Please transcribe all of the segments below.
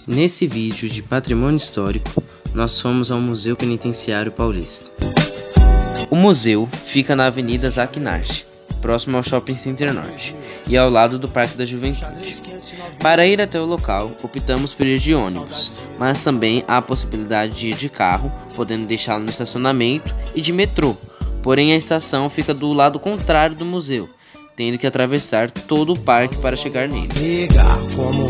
Nesse vídeo de patrimônio histórico, nós fomos ao Museu Penitenciário Paulista. O museu fica na Avenida Zaquinarte, próximo ao Shopping Center Norte, e ao lado do Parque da Juventude. Para ir até o local, optamos por ir de ônibus, mas também há a possibilidade de ir de carro, podendo deixá-lo no estacionamento, e de metrô, porém a estação fica do lado contrário do museu, tendo que atravessar todo o parque para chegar nele.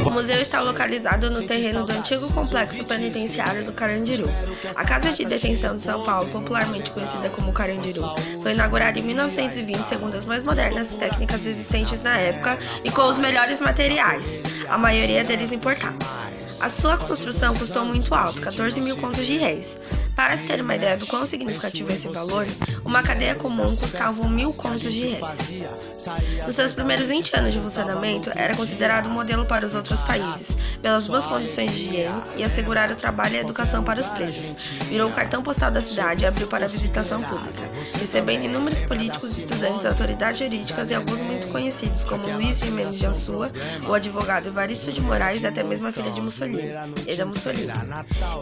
O museu está localizado no terreno do antigo complexo penitenciário do Carandiru. A Casa de Detenção de São Paulo, popularmente conhecida como Carandiru, foi inaugurada em 1920 segundo as mais modernas técnicas existentes na época e com os melhores materiais, a maioria deles importados. A sua construção custou muito alto, 14 mil contos de réis. Para se ter uma ideia do quão significativo é esse valor, uma cadeia comum custava 1.000 contos de réis. Nos seus primeiros 20 anos de funcionamento, era considerado um modelo para os outros países, pelas boas condições de higiene e assegurar o trabalho e a educação para os presos. Virou o cartão postal da cidade e abriu para a visitação pública, recebendo inúmeros políticos, estudantes, autoridades jurídicas e alguns muito conhecidos, como Luiz Gimenez de Alçua, o advogado Evaristo de Moraes e até mesmo a filha de Mussolini, Eda Mussolini.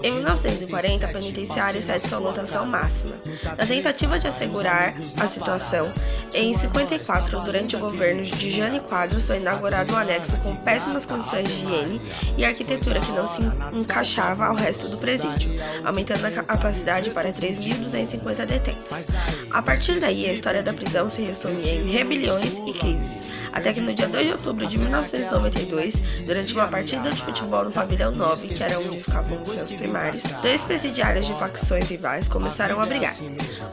Em 1940, a penitenciária excede sua lotação máxima. Na tentativa de assegurar a situação, em 54, durante o governo de Jânio Quadros, foi inaugurado um anexo com péssimas condições de higiene e arquitetura que não se encaixava ao resto do presídio, aumentando a capacidade para 3.250 detentos. A partir daí, a história da prisão se resume em rebeliões e crises, até que no dia 2 de outubro de 1992, durante uma partida de futebol no pavilhão 9, que era onde ficavam os seus primários, dois presidiários de facções rivais começaram a brigar.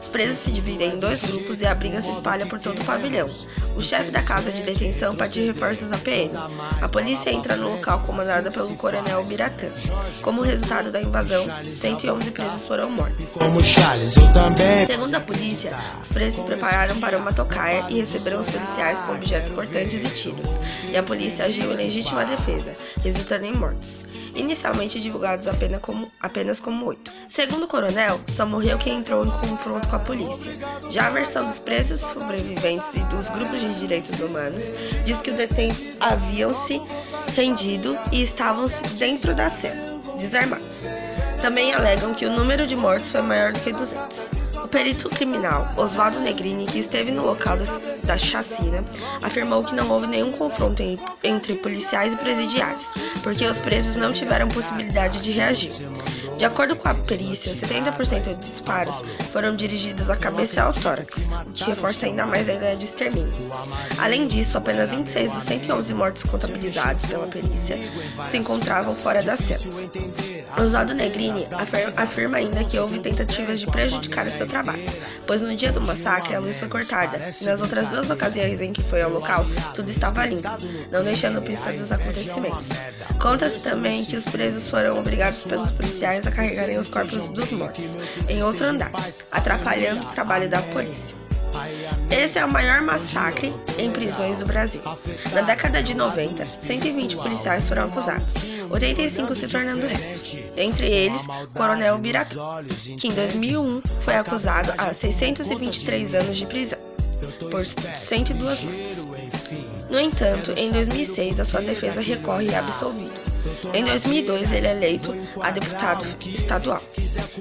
Os presos se dividem em dois grupos e a briga se espalha por todo o pavilhão. O chefe da casa de detenção pede reforços à PM. A polícia entra no local comandada pelo coronel Biratã. Como resultado da invasão, 111 presos foram mortos. Segundo a polícia, os presos se prepararam para uma tocaia e receberam os policiais com objetos cortantes e tiros, e a polícia agiu em legítima defesa, resultando em mortos, inicialmente divulgados apenas como 8. Segundo o coronel, só morreu quem entrou em confronto com a polícia. Já a versão dos presos sobreviventes e dos grupos de direitos humanos diz que os detentos haviam se rendido e estavam dentro da cela, desarmados. Também alegam que o número de mortos foi maior do que 200. O perito criminal Oswaldo Negrini, que esteve no local da chacina, afirmou que não houve nenhum confronto entre policiais e presidiários, porque os presos não tiveram possibilidade de reagir. De acordo com a perícia, 70% dos disparos foram dirigidos à cabeça e ao tórax, o que reforça ainda mais a ideia de extermínio. Além disso, apenas 26 dos 111 mortos contabilizados pela perícia se encontravam fora das celas. Oswaldo Negrini afirma ainda que houve tentativas de prejudicar o seu trabalho, pois no dia do massacre a luz foi cortada e nas outras 2 ocasiões em que foi ao local, tudo estava limpo, não deixando pista dos acontecimentos. Conta-se também que os presos foram obrigados pelos policiais a carregarem os corpos dos mortos em outro andar, atrapalhando o trabalho da polícia. Esse é o maior massacre em prisões do Brasil. Na década de 90, 120 policiais foram acusados, 85 se tornando réus. Entre eles, o coronel Biratã, que em 2001 foi acusado a 623 anos de prisão, por 102 mortes. No entanto, em 2006, a sua defesa recorre e é absolvido. Em 2002, ele é eleito a deputado estadual.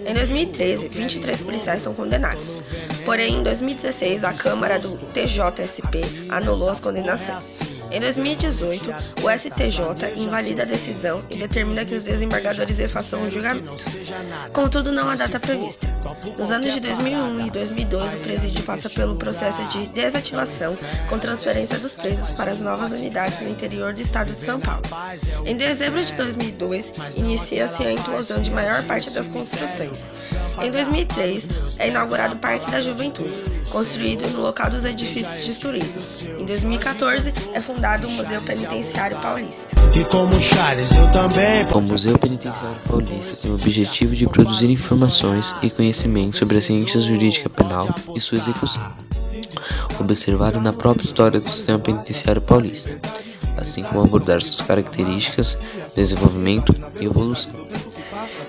Em 2013, 23 policiais são condenados. Porém, em 2016, a Câmara do TJSP anulou as condenações. Em 2018, o STJ invalida a decisão e determina que os desembargadores refaçam o julgamento. Contudo, não há data prevista. Nos anos de 2001 e 2002, o presídio passa pelo processo de desativação com transferência dos presos para as novas unidades no interior do estado de São Paulo. Em dezembro de 2002, inicia-se a implosão de maior parte das construções. Em 2003, é inaugurado o Parque da Juventude, construído no local dos edifícios destruídos. Em 2014, é fundado o Museu Penitenciário Paulista. O Museu Penitenciário Paulista tem o objetivo de produzir informações e conhecimentos sobre a ciência jurídica penal e sua execução, observado na própria história do sistema penitenciário paulista, assim como abordar suas características, desenvolvimento e evolução.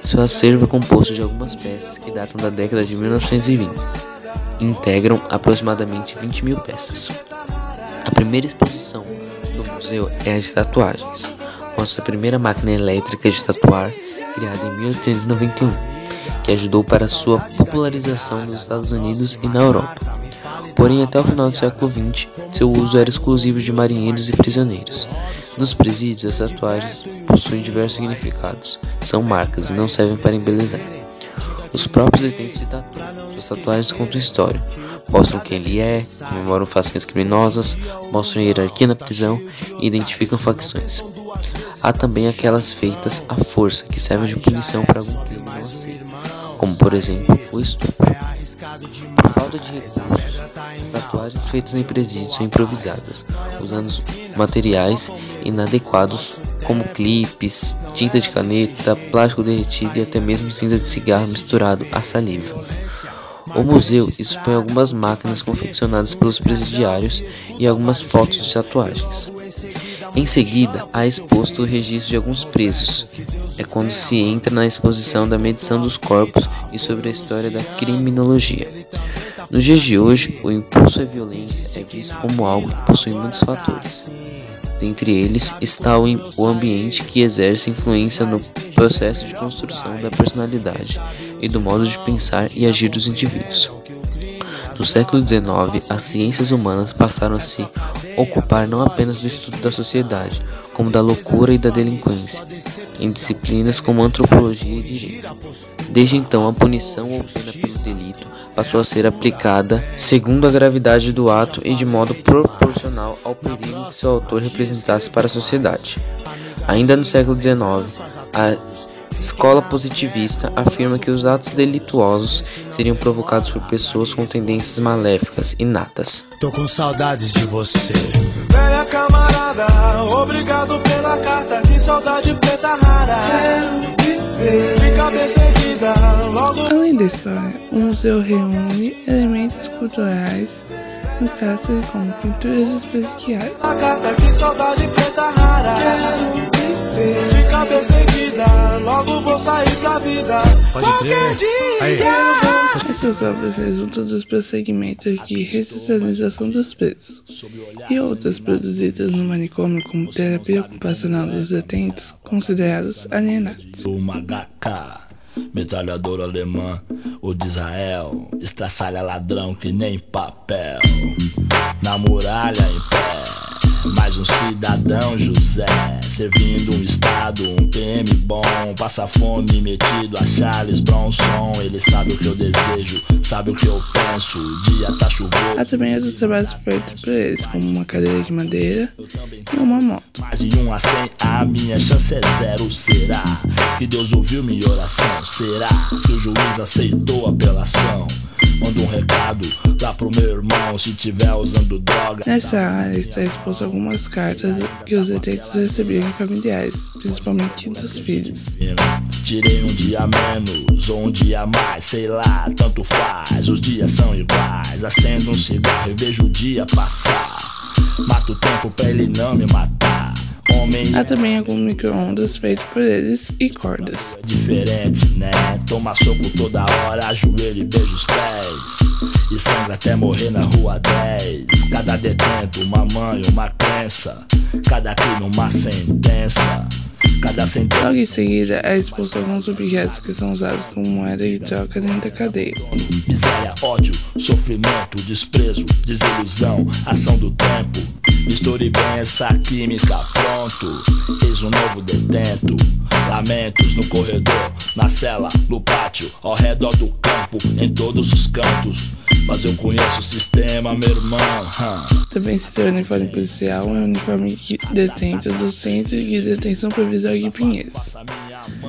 Seu acervo é composto de algumas peças que datam da década de 1920 e integram aproximadamente 20.000 peças. A primeira exposição do museu é a de tatuagens, mostra a primeira máquina elétrica de tatuar, criada em 1891, que ajudou para sua popularização nos Estados Unidos e na Europa. Porém, até o final do século XX, seu uso era exclusivo de marinheiros e prisioneiros. Nos presídios, as tatuagens possuem diversos significados, são marcas e não servem para embelezar. Os próprios detentos se tatuam, suas tatuagens contam história, mostram quem ele é, comemoram façanhas criminosas, mostram hierarquia na prisão e identificam facções. Há também aquelas feitas à força, que servem de punição para algum crime não aceito, como por exemplo o estupro. Por falta de recursos, as tatuagens feitas em presídios são improvisadas, usando materiais inadequados como clipes, tinta de caneta, plástico derretido e até mesmo cinza de cigarro misturado à saliva. O museu expõe algumas máquinas confeccionadas pelos presidiários e algumas fotos de tatuagens. Em seguida, há exposto o registro de alguns presos. É quando se entra na exposição da medição dos corpos e sobre a história da criminologia. Nos dias de hoje, o impulso à violência é visto como algo que possui muitos fatores. Dentre eles está o ambiente, que exerce influência no processo de construção da personalidade e do modo de pensar e agir dos indivíduos. No século XIX, as ciências humanas passaram a se ocupar não apenas do estudo da sociedade, como da loucura e da delinquência, em disciplinas como antropologia e direito. Desde então, a punição ou pena pelo delito passou a ser aplicada segundo a gravidade do ato e de modo proporcional ao perigo que seu autor representasse para a sociedade. Ainda no século XIX, a escola positivista afirma que os atos delituosos seriam provocados por pessoas com tendências maléficas inatas. Tô com saudades de você, velha camarada, obrigado pela carta, que saudade preta rara. De cabeça erguida, logo... Além da história, o museu reúne elementos culturais no cárcere, como pinturas especiais. A carta, que saudade preta rara. De cabeça erguida, logo vou sair pra vida. Pode crer. Essas obras resultam dos prosseguimentos de ressocialização dos presos e outras produzidas no manicômio como terapia ocupacional dos detentos considerados alienados. Uma HK, metralhadora alemã, o de Israel, estraçalha ladrão que nem papel. Na muralha em pé, mais um cidadão José, servindo um estado, um PM bom, passa fome metido a Charles Bronson. Ele sabe o que eu desejo, sabe o que eu penso, o dia tá chuvoso. Há também outros trabalhos feitos por eles, como uma cadeira de madeira e uma moto. Mais de 1 a 100, a minha chance é 0. Será que Deus ouviu minha oração? Será que o juiz aceitou a apelação? Manda um recado lá pro meu irmão, se tiver usando droga. Nessa área está exposto algumas cartas que os detentos recebiam de familiares, principalmente dos filhos. Tirei um dia menos ou um dia mais, sei lá, tanto faz, os dias são iguais. Acendo um cigarro e vejo o dia passar, mato o tempo pra ele não me matar. Há também alguns micro-ondas feitos por eles e cordas. Diferente, né? Toma soco toda hora, ajoelho e beija os pés, e sangra até morrer na rua 10. Cada detento, uma mãe, uma crença, cada crime uma sentença. Logo em seguida é exposto alguns objetos que são usados como moeda de troca dentro da cadeia. Miséria, ódio, sofrimento, desprezo, desilusão, ação do tempo. Misture bem essa química, pronto, eis um novo detento. Lamentos no corredor, na cela, no pátio, ao redor do campo, em todos os cantos. Mas eu conheço o sistema, meu irmão. Também se tem o uniforme policial, um uniforme de detento do Centro de Detenção Provisória de Pinheiros.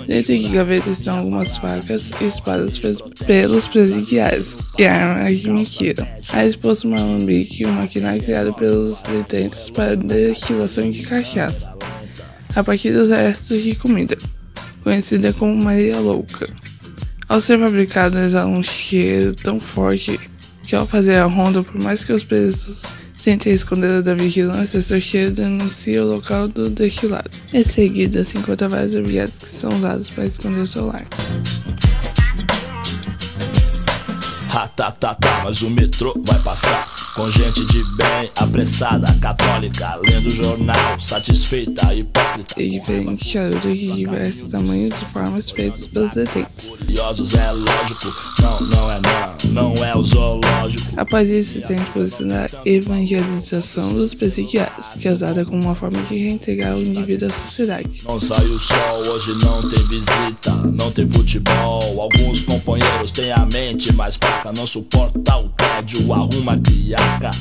Dentro de gavetas estão algumas facas e espadas pelos presidiários e armas de mentira. Há exposto um alambique e um maquinário criado pelos detentos para destilação de cachaça, a partir dos restos de comida, conhecida como Maria Louca. Ao ser fabricado, exala um cheiro tão forte que, ao fazer a ronda, por mais que os presos tentem esconder da vigilância, seu cheiro denuncia o local do destilado. Em seguida, se encontra vários objetos que são usados para esconder o celular. Mas o metrô vai passar com gente de bem, apressada, católica, lendo jornal, satisfeita, hipócrita. É diferente charuto de diversos tamanhos e formas feitos pelos detentos. Curiosos é lógico, não é o zoológico. Após isso, tem a exposição da evangelização dos presidiários, que é usada como uma forma de reintegrar o indivíduo à sociedade. Não sai o sol, hoje não tem visita, não tem futebol. Alguns companheiros têm a mente mais fraca, não suporta o tédio, arruma criaca.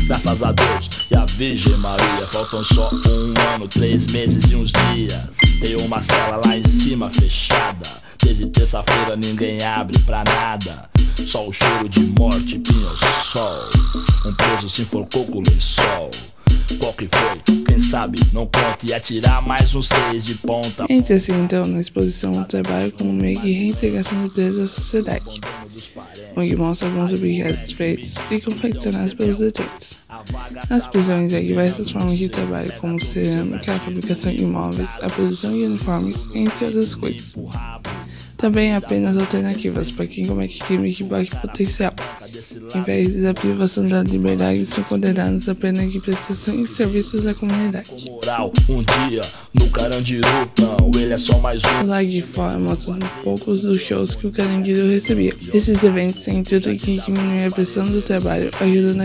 Graças a Deus e a Virgem Maria, faltam só 1 ano, 3 meses e uns dias. Tem uma cela lá em cima fechada, desde terça-feira ninguém abre pra nada. Só o cheiro de morte, pinho-sol. Um preso se enforcou com o lençol. Qual que foi? Quem sabe? Não conta e atirar mais uns 6 de ponta. Entra-se então na exposição do trabalho como meio de reintegração do preso à sociedade, onde mostra alguns objetos feitos e confeccionados pelos detentos. Nas prisões há diversas formas de trabalho, como cerâmica, a fabricação de móveis, a produção de uniformes, entre outras coisas. Também há penas alternativas para quem comete crimes de baixo potencial. Em vez da privação da liberdade, são condenados a pena de prestação de serviços à comunidade. Um dia no Carandiru, não, ele é só mais um. Lá de fora mostram poucos dos shows que o Carandiru recebia. Esses eventos têm intuito de diminuir a pressão do trabalho, ajudando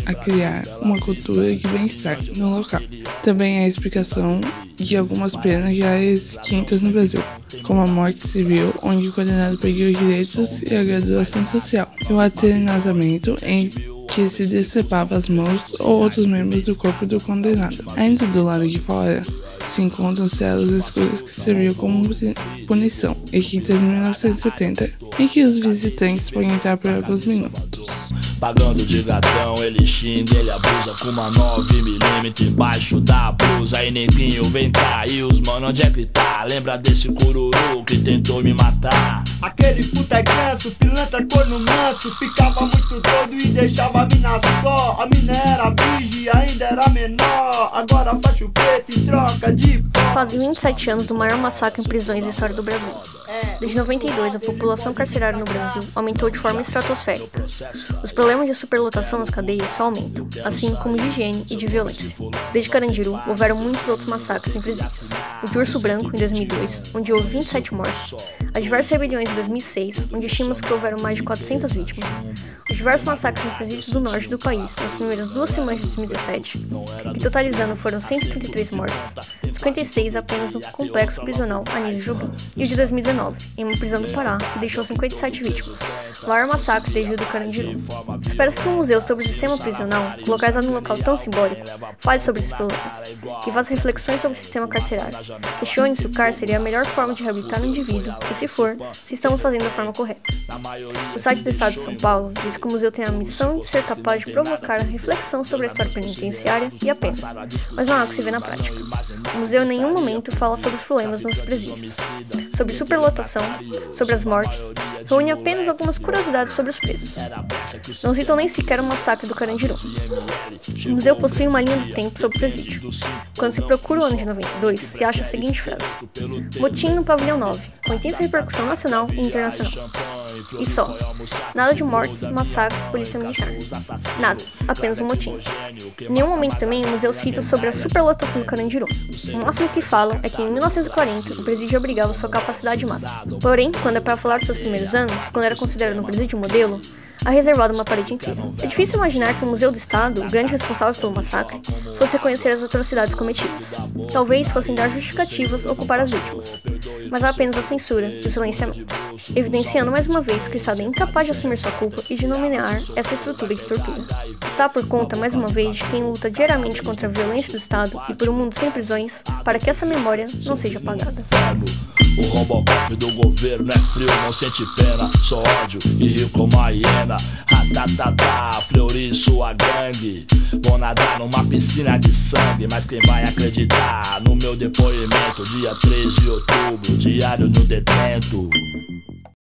a criar uma cultura de bem-estar no local. Também há a explicação de algumas penas já extintas no Brasil, como a morte civil, onde o condenado perdeu os direitos e a graduação social, e o atenasamento, em que se decepava as mãos ou outros membros do corpo do condenado. Ainda do lado de fora se encontram celas escuras que serviam como punição, extintas em 1970, em que os visitantes podem entrar por alguns minutos. Pagando de gatão, ele xinga, ele abusa com uma 9mm embaixo da blusa. E neguinho, vem cá, e os mano, onde é que tá? Lembra desse cururu que tentou me matar? Aquele puta ganso, pilantra, corno manso, ficava muito doido e deixava a mina só. A mina era virgem, ainda era menor, agora faixa o preto em troca de pó. Fazem 27 anos do maior massacre em prisões da história do Brasil. Desde 92, a população carcerária no Brasil aumentou de forma estratosférica. Os problemas de superlotação nas cadeias só aumentam, assim como de higiene e de violência. Desde Carandiru, houveram muitos outros massacres em presídios. O de Urso Branco, em 2002, onde houve 27 mortes. As diversas rebeliões em 2006, onde estima-se que houveram mais de 400 vítimas. Os diversos massacres nos presídios do norte do país, nas primeiras 2 semanas de 2017, que totalizando foram 133 mortes, 56 apenas no complexo prisional Anísio Jobim. E o de 2019, em uma prisão do Pará, que deixou 57 vítimas, o maior massacre desde o do Carandiru. Espera-se que um museu sobre o sistema prisional, localizado num local tão simbólico, fale sobre esses problemas, que faça reflexões sobre o sistema carcerário, questione se o cárcere é a melhor forma de reabilitar o indivíduo, e se for, se estamos fazendo da forma correta. O site do Estado de São Paulo diz que o museu tem a missão de ser capaz de provocar a reflexão sobre a história penitenciária e a pena, mas não é o que se vê na prática. O museu em nenhum momento fala sobre os problemas nos presídios, sobre superlotação, sobre as mortes, reúne apenas algumas curiosidades sobre os presos. Não citam nem sequer o massacre do Carandiru. O museu possui uma linha do tempo sobre o presídio. Quando se procura o ano de 92, se acha a seguinte frase: motim no pavilhão 9, com intensa repercussão nacional e internacional. E só. Nada de mortes, massacre, polícia militar. Nada. Apenas um motim. Em nenhum momento também o museu cita sobre a superlotação do Carandiru. O máximo que falam é que em 1940 o presídio abrigava sua capacidade máxima. Porém, quando é para falar dos seus primeiros anos, quando era considerado um presídio modelo, há reservado uma parede inteira. É difícil imaginar que o Museu do Estado, o grande responsável pelo massacre, fosse reconhecer as atrocidades cometidas. Talvez fossem dar justificativas ou culpar as vítimas. Mas há apenas a censura e o silenciamento, evidenciando mais uma vez que o Estado é incapaz de assumir sua culpa e de nomear essa estrutura de tortura. Está por conta, mais uma vez, de quem luta diariamente contra a violência do Estado e por um mundo sem prisões, para que essa memória não seja apagada. O Robocop do governo é frio, não sente pena, só ódio e rio como a hiena. Ratatatá, Fleury, sua gangue, vou nadar numa piscina de sangue. Mas quem vai acreditar no meu depoimento? Dia 3 de outubro, diário no detento.